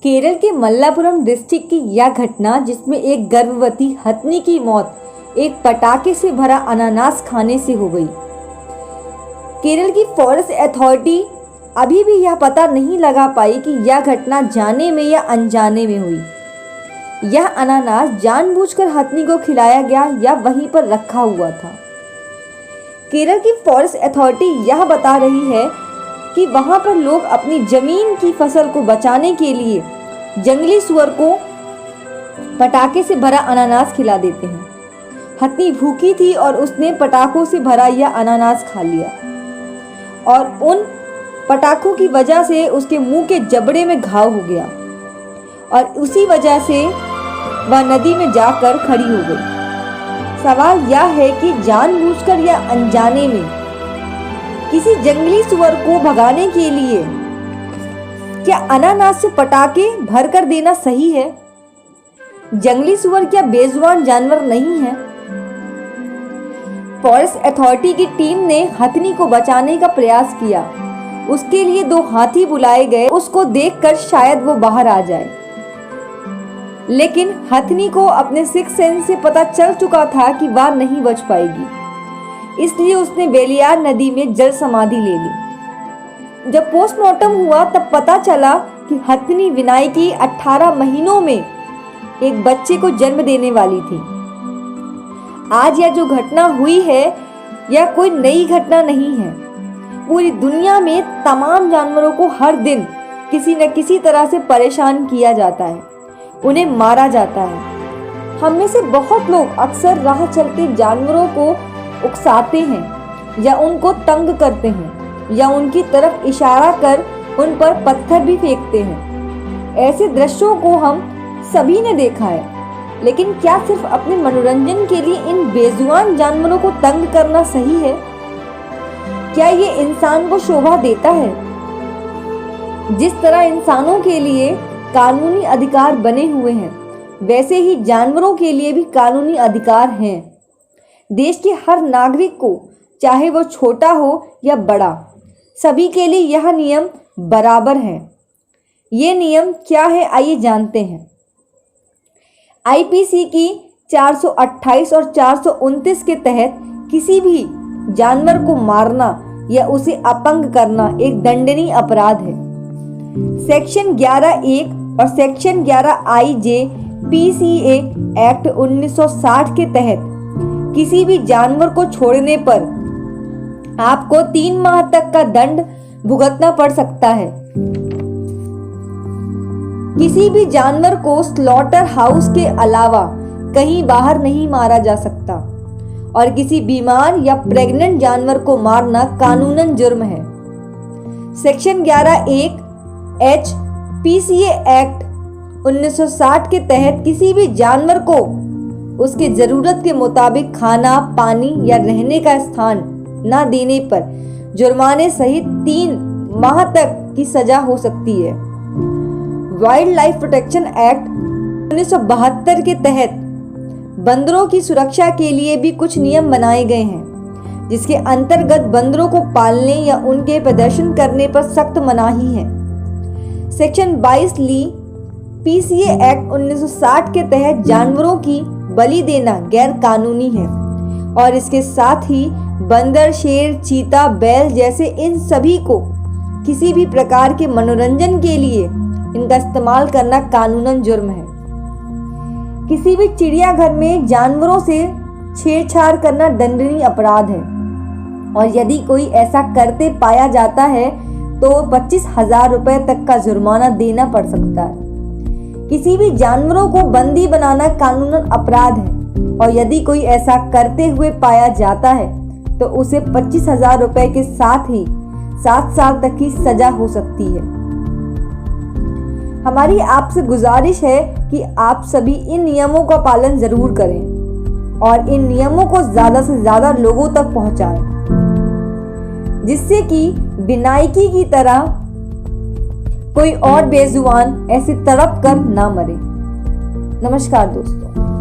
केरल के मल्लापुरम डिस्ट्रिक्ट की यह घटना, जिसमें एक गर्भवती हथनी की मौत एक पटाखे से भरा अनानास खाने से हो गई। केरल की फॉरेस्ट अथॉरिटी अभी भी यह पता नहीं लगा पाई कि यह घटना जाने में या अनजाने में हुई। यह अनानास जानबूझकर हथनी को खिलाया गया या वहीं पर रखा हुआ था। केरल की फॉरेस्ट अथॉरिटी यह बता रही है कि वहां पर लोग अपनी जमीन की फसल को बचाने के लिए जंगली सुअर को पटाखे से भरा अनानास खिला देते हैं। हथनी भूखी थी और उसने पटाखों से भरा यह अनानास खा लिया और उन पटाखों की वजह से उसके मुंह के जबड़े में घाव हो गया और उसी वजह से वह नदी में जाकर खड़ी हो गई। सवाल यह है कि जानबूझकर या अनजाने में किसी जंगली सुअर को भगाने के लिए क्या अनानास से पटाखे भरकर देना सही है? जंगली सुअर क्या बेजुबान जानवर नहीं है? फॉरेस्ट अथॉरिटी की टीम ने हथनी को बचाने का प्रयास किया। उसके लिए 2 हाथी बुलाए गए, उसको देखकर शायद वो बाहर आ जाए। लेकिन हथनी को अपने सिक्स सेंस से पता चल चुका था कि वह नहीं बच पाएगी, इसलिए उसने बेलियार नदी में जल समाधि ले ली। जब पोस्टमार्टम हुआ तब पता चला कि हथनी विनाई की 18 महीनों में एक बच्चे को जन्म देने वाली थी। आज यह जो घटना हुई है यह कोई नई घटना नहीं है। पूरी दुनिया में तमाम जानवरों को हर दिन किसी न किसी तरह से परेशान किया जाता है, उन्हें मारा जाता है। हम में से बहुत लोग अक्सर राह चलते जानवरों को उकसाते हैं या उनको तंग करते हैं या उनकी तरफ इशारा कर उन पर पत्थर भी फेंकते हैं। ऐसे दृश्यों को हम सभी ने देखा है, लेकिन क्या सिर्फ अपने मनोरंजन के लिए इन बेजुबान जानवरों को तंग करना सही है? क्या ये इंसान को शोभा देता है? जिस तरह इंसानों के लिए कानूनी अधिकार बने हुए हैं, वैसे ही जानवरों के लिए भी कानूनी अधिकार हैं। देश के हर नागरिक को, चाहे वो छोटा हो या बड़ा, सभी के लिए यह नियम बराबर है। ये नियम क्या है, आइए जानते हैं। आईपीसी की 428 और 429 के तहत किसी भी जानवर को मारना या उसे अपंग करना एक दंडनीय अपराध है। सेक्शन 11(1) और सेक्शन 11 IJPCA एक्ट 1960 के तहत किसी भी जानवर को छोड़ने पर आपको 3 माह तक का दंड भुगतना पड़ सकता है। किसी भी जानवर को स्लॉटर हाउस के अलावा कहीं बाहर नहीं मारा जा सकता और किसी बीमार या प्रेग्नेंट जानवर को मारना कानूनन जुर्म है। सेक्शन 11(1) HPCA एक्ट 1960 के तहत किसी भी जानवर को उसके जरूरत के मुताबिक खाना, पानी या रहने का स्थान न देने पर जुर्माने सहित 3 माह तक की सजा हो सकती है। वाइल्ड लाइफ प्रोटेक्शन एक्ट 1972 के तहत बंदरों की सुरक्षा के लिए भी कुछ नियम बनाए गए हैं, जिसके अंतर्गत बंदरों को पालने या उनके प्रदर्शन करने पर सख्त मनाही है। सेक्शन 22 ली PCA एक्ट 1960 के तहत जानवरों की बलि देना गैर कानूनी है और इसके साथ ही बंदर, शेर, चीता, बैल जैसे इन सभी को किसी भी प्रकार के मनोरंजन के लिए इनका इस्तेमाल करना कानूनन जुर्म है। किसी भी चिड़ियाघर में जानवरों से छेड़छाड़ करना दंडनीय अपराध है और यदि कोई ऐसा करते पाया जाता है तो 25,000 रुपए तक का जुर्माना देना पड़ सकता है। किसी भी जानवरों को बंदी बनाना कानूनन अपराध है और यदि कोई ऐसा करते हुए पाया जाता है तो उसे 25,000 रुपए के साथ ही 7 साल तक की सजा हो सकती है। हमारी आपसे गुजारिश है कि आप सभी इन नियमों का पालन जरूर करें और इन नियमों को ज्यादा से ज्यादा लोगों तक पहुंचाएं, जिससे कि विनायकी की तरह कोई और बेजुबान ऐसी तड़प कर ना मरे। नमस्कार दोस्तों।